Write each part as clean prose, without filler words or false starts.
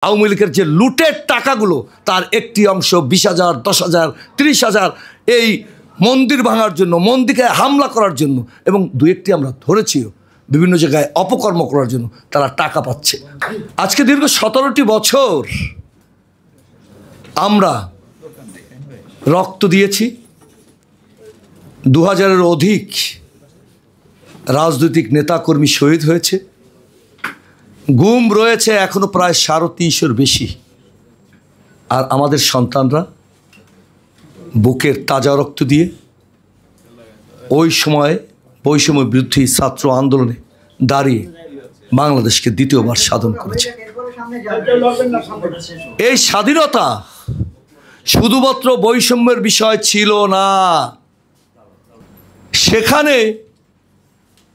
আওয়ামী লীগের যে লুটের টাকাগুলো তার একটি অংশ 20,000, 10,000, 30,000 এই মন্দির ভাঙার জন্য, মন্দিরে হামলা করার জন্য এবং দু একটি আমরা ধরেছিও বিভিন্ন জায়গায় অপকর্ম করার জন্য তারা টাকা পাচ্ছে। আজকে দীর্ঘ 17টি বছর আমরা রক্ত দিয়েছি, 2000-এর অধিক রাজনৈতিক নেতাকর্মী শহীদ হয়েছে, গুম রয়েছে এখনো প্রায় 350-এর বেশি। আর আমাদের সন্তানরা বুকের তাজা রক্ত দিয়ে ওই সময়ে বৈষম্য বিরোধী ছাত্র আন্দোলনে দাঁড়িয়ে বাংলাদেশকে দ্বিতীয়বার স্বাধীন করেছে। এই স্বাধীনতা শুধুমাত্র বৈষম্যের বিষয় ছিল না, সেখানে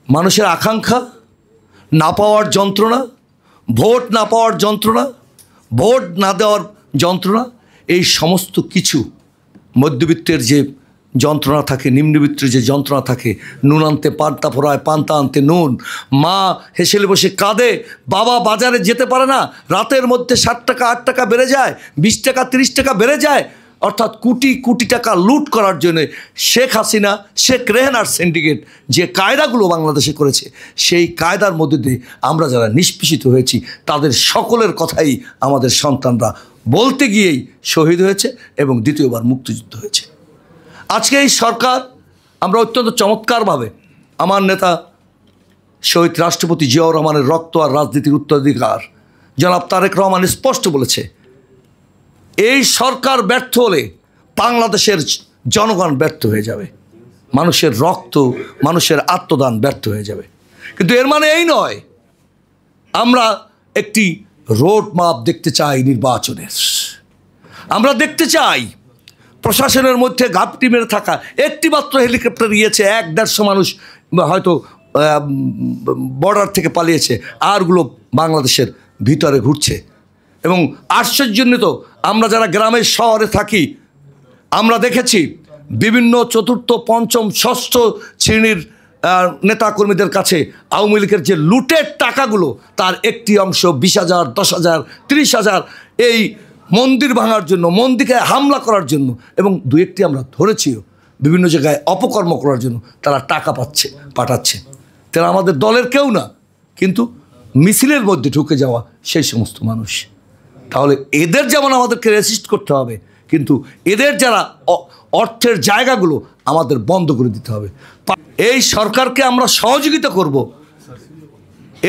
মানুষের আকাঙ্ক্ষা না পাওয়ার যন্ত্রণা, ভোট না পাওয়ার যন্ত্রণা, ভোট না দেওয়ার যন্ত্রণা, এই সমস্ত কিছু মধ্যবিত্তের যে যন্ত্রণা থাকে, নিম্নবিত্তের যে যন্ত্রণা থাকে, নুন আনতে পান্তা ফোড়ায়, পান্তা আনতে নুন, মা হেসেলে বসে কাঁদে, বাবা বাজারে যেতে পারে না, রাতের মধ্যে 7 টাকা 8 টাকা বেড়ে যায়, 20 টাকা 30 টাকা বেড়ে যায়, অর্থাৎ কোটি কোটি টাকা লুট করার জন্য শেখ হাসিনা, শেখ রেহানার সিন্ডিকেট যে কায়দাগুলো বাংলাদেশে করেছে, সেই কায়দার মধ্যে দিয়ে আমরা যারা নিষ্পেষিত হয়েছি তাদের সকলের কথাই আমাদের সন্তানরা বলতে গিয়েই শহীদ হয়েছে এবং দ্বিতীয়বার মুক্তিযুদ্ধ হয়েছে। আজকে এই সরকার আমরা অত্যন্ত চমৎকারভাবে আমার নেতা শহীদ রাষ্ট্রপতি জিয়াউর রহমানের রক্ত আর রাজনীতির উত্তরাধিকার জনাব তারেক রহমান স্পষ্ট বলেছে, এই সরকার ব্যর্থ হলে বাংলাদেশের জনগণ ব্যর্থ হয়ে যাবে, মানুষের রক্ত, মানুষের আত্মদান ব্যর্থ হয়ে যাবে। কিন্তু এর মানে এই নয় আমরা একটি রোড ম্যাপ দেখতে চাই নির্বাচনের, আমরা দেখতে চাই প্রশাসনের মধ্যে ঘাপটি মেরে থাকা একটি মাত্র হেলিকপ্টার গিয়েছে, 100-150 মানুষ হয়তো বর্ডার থেকে পালিয়েছে, আরগুলো বাংলাদেশের ভিতরে ঘুরছে। এবং আশ্চর্যজনিত, আমরা যারা গ্রামের শহরে থাকি আমরা দেখেছি বিভিন্ন 4র্থ, 5ম, 6ষ্ঠ শ্রেণীর নেতাকর্মীদের কাছে আওয়ামী লীগের যে লুটের টাকাগুলো তার একটি অংশ 20,000, 10,000, 30,000 এই মন্দির ভাঙার জন্য, মন্দিরে হামলা করার জন্য এবং দু একটি আমরা ধরেছিও বিভিন্ন জায়গায় অপকর্ম করার জন্য তারা টাকা পাঠাচ্ছে। তারা আমাদের দলের কেউ না, কিন্তু মিছিলের মধ্যে ঢুকে যাওয়া সেই সমস্ত মানুষ। তাহলে এদের যেমন আমাদেরকে রেসিস্ট করতে হবে, কিন্তু এদের যারা অর্থের জায়গাগুলো আমাদের বন্ধ করে দিতে হবে। এই সরকারকে আমরা সহযোগিতা করব,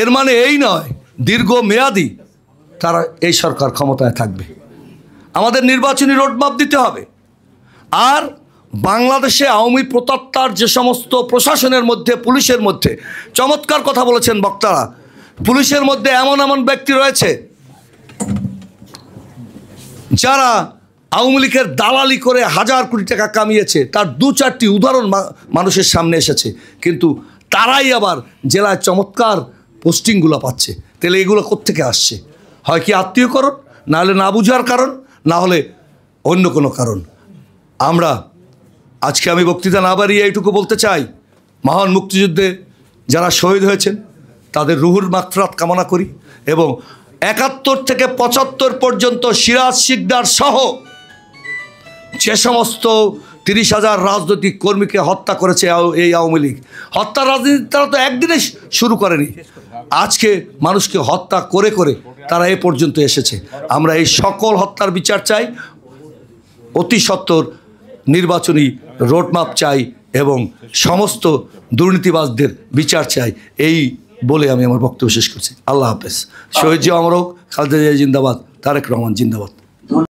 এর মানে এই নয় দীর্ঘমেয়াদী তারা এই সরকার ক্ষমতায় থাকবে। আমাদের নির্বাচনী রোডম্যাপ দিতে হবে। আর বাংলাদেশে আওয়ামী প্রতাত্মার যে সমস্ত প্রশাসনের মধ্যে, পুলিশের মধ্যে চমৎকার কথা বলেছেন বক্তারা, পুলিশের মধ্যে এমন এমন ব্যক্তি রয়েছে যারা আওয়ামী লীগের দালালি করে 1000 কোটি টাকা কামিয়েছে, তার 2-4টি উদাহরণ মানুষের সামনে এসেছে। কিন্তু তারাই আবার জেলায় চমৎকার পোস্টিংগুলো পাচ্ছে। তাহলে এগুলো কোত্থেকে আসছে? হয় কি আত্মীয়করণ, না হলে না বুঝার কারণ, না হলে অন্য কোনো কারণ। আমরা আজকে আমি বক্তৃতা না বাড়িয়ে এইটুকু বলতে চাই, মহান মুক্তিযুদ্ধে যারা শহীদ হয়েছেন তাদের রুহুর মাগফিরাত কামনা করি এবং 71 থেকে 75 পর্যন্ত সিরাজ শিকদার সহ যে সমস্ত 30,000 রাজনৈতিক কর্মীকে হত্যা করেছে এই আওয়ামী লীগ, হত্যার রাজনীতি তারা তো একদিনে শুরু করেনি, আজকে মানুষকে হত্যা করে করে তারা এ পর্যন্ত এসেছে। আমরা এই সকল হত্যার বিচার চাই, অতি সত্বর নির্বাচনী রোডম্যাপ চাই এবং সমস্ত দুর্নীতিবাজদের বিচার চাই। এই বলে আমি আমার বক্তব্য শেষ করছি। আল্লাহ হাফেজ। শহীদ জিয়া অমর হোক, খালেদা জিয়া জিন্দাবাদ, তারেক রহমান জিন্দাবাদ।